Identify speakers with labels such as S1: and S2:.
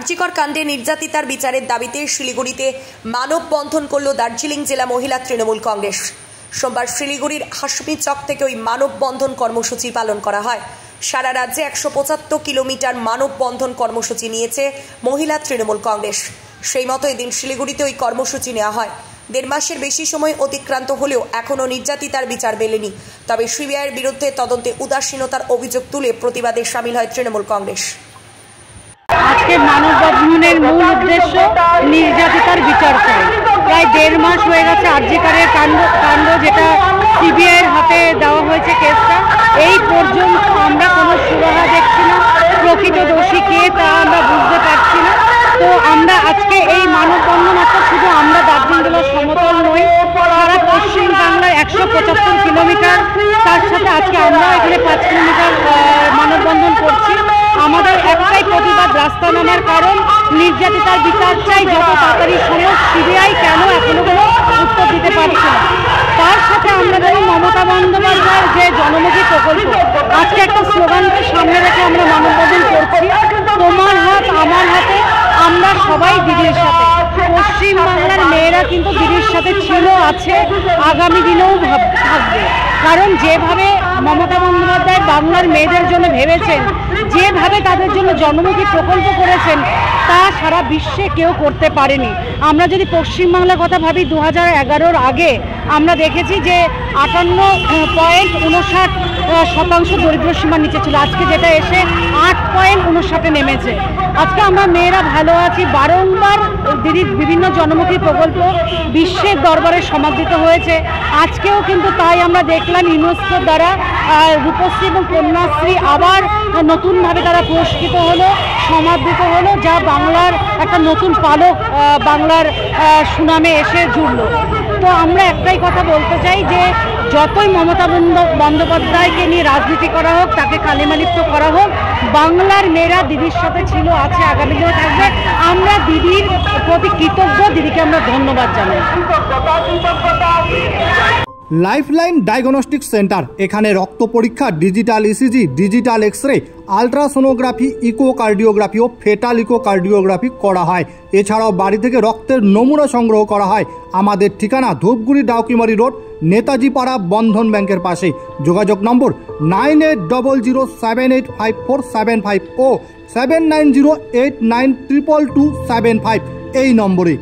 S1: আরজিকর কাণ্ডে নির্যাতিতার বিচারের দাবিতে শিলিগুড়িতে মানববন্ধন করল দার্জিলিং জেলা মহিলা তৃণমূল কংগ্রেস। সোমবার শিলিগুড়ির হাসমি চক থেকে ওই মানববন্ধন কর্মসূচি পালন করা হয়। সারা রাজ্যে 175 কিলোমিটার মানববন্ধন কর্মসূচি নিয়েছে মহিলা তৃণমূল কংগ্রেস। সেই মতো এদিন শিলিগুড়িতে ওই কর্মসূচি নেওয়া হয়। 1.5 মাসের বেশি সময় অতিক্রান্ত হলেও এখনও নির্যাতিতার বিচার মেলেনি। তবে সিবিআইয়ের বিরুদ্ধে তদন্তে উদাসীনতার অভিযোগ তুলে প্রতিবাদে সামিল হয় তৃণমূল কংগ্রেস।
S2: আজকে মানববন্ধনের মূল উদ্দেশ্য নির্যাতিতার বিচার চাই। প্রায় 1.5 মাস হয়ে গেছে আরজিকরের কাণ্ড যেটা সিবিআইয়ের হাতে দেওয়া হয়েছে কেসটা। এই পর্যন্ত আমরা কোনো সুরাহা দেখছি না, প্রকৃত দোষী কে তা আমরা বুঝতে পারছি না। তো আমরা আজকে এই মানববন্ধন অর্থাৎ শুধু আমরা দার্জিলিং জেলার সমতল নই, সারা পশ্চিম বাংলার 175 কিলোমিটার, তার সাথে আজকে আমরা এখানে 5 কিলোমিটার মানববন্ধন করছি। আমাদের একটাই প্রতিবাদ, রাস্তা নামার কারণ নির্যাতিতার বিচার চাই যত তাড়াতাড়ি সম্ভব। সিবিআই কেন এখনো কোনো উত্তর দিতে পারছে না। তার সাথে আমরা দেখি মমতা বন্দ্যোপাধ্যায়ের যে জনমুখী প্রকল্প, আজকে একটা স্লোগানকে সামনে রেখে আমরা মানববন্ধন করছি, তোমার হাত আমার হাতে, আমরা সবাই দিদির সাথে। পশ্চিম বাংলার মেয়েরা কিন্তু দিদির সাথে ছিল, আছে, আগামী দিনেও থাকবে। কারণ যেভাবে মমতা বন্দ্যোপাধ্যায় বাংলার মেয়েদের জন্য ভেবেছেন, যেভাবে তাদের জন্য জনমুখী প্রকল্প করেছেন, তা সারা বিশ্বে কেউ করতে পারেনি। আমরা যদি পশ্চিমবাংলার কথা ভাবি, 2011-র আগে আমরা দেখেছি যে 58.59% দরিদ্র সীমার নিচে ছিল। আজকে যেটা এসে 8.59 নেমেছে। আজকে আমরা মেয়েরা ভালো আছি। বারংবার দিদির বিভিন্ন জনমুখী প্রকল্প বিশ্বের দরবারে সমাদৃত হয়েছে। আজকেও কিন্তু তাই আমরা দেখলাম ইউনেস্কোর দ্বারা রূপশ্রী এবং কন্যাশ্রী আবার নতুনভাবে তারা পুরস্কৃত হলো, সমাদৃত হলো, যা বাংলার একটা নতুন পালক বাংলার সুনামে এসে জুড়ল। তো আমরা একটাই কথা বলতে চাই যে যতই মমতা বন্দ্যোপাধ্যায়কে নিয়ে রাজনীতি করা হোক, তাকে কালিমালিপ্ত করা হোক, বাংলার মেয়েরা দিদির সাথে ছিল, আছে, আগামী দিনেও থাকবে। আমরা দিদির প্রতি কৃতজ্ঞ, দিদিকে আমরা ধন্যবাদ জানাই।
S3: লাইফলাইন ডায়াগনস্টিক সেন্টার, এখানে রক্ত পরীক্ষা, digital ECG, digital x-ray, ultrasonography, echocardiography ও ফেটাল ইকোকার্ডিওগ্রাফি করা হয়। এছাড়াও বাড়ি থেকে রক্তের নমুনা সংগ্রহ করা হয়। আমাদের ঠিকানা ধূপগুড়ি ডাউকিমারি রোড, নেতাজি পাড়া, বন্ধন ব্যাংকের পাশে। যোগাযোগ নম্বর 9800785475 ও 7908922275 এই নম্বরে।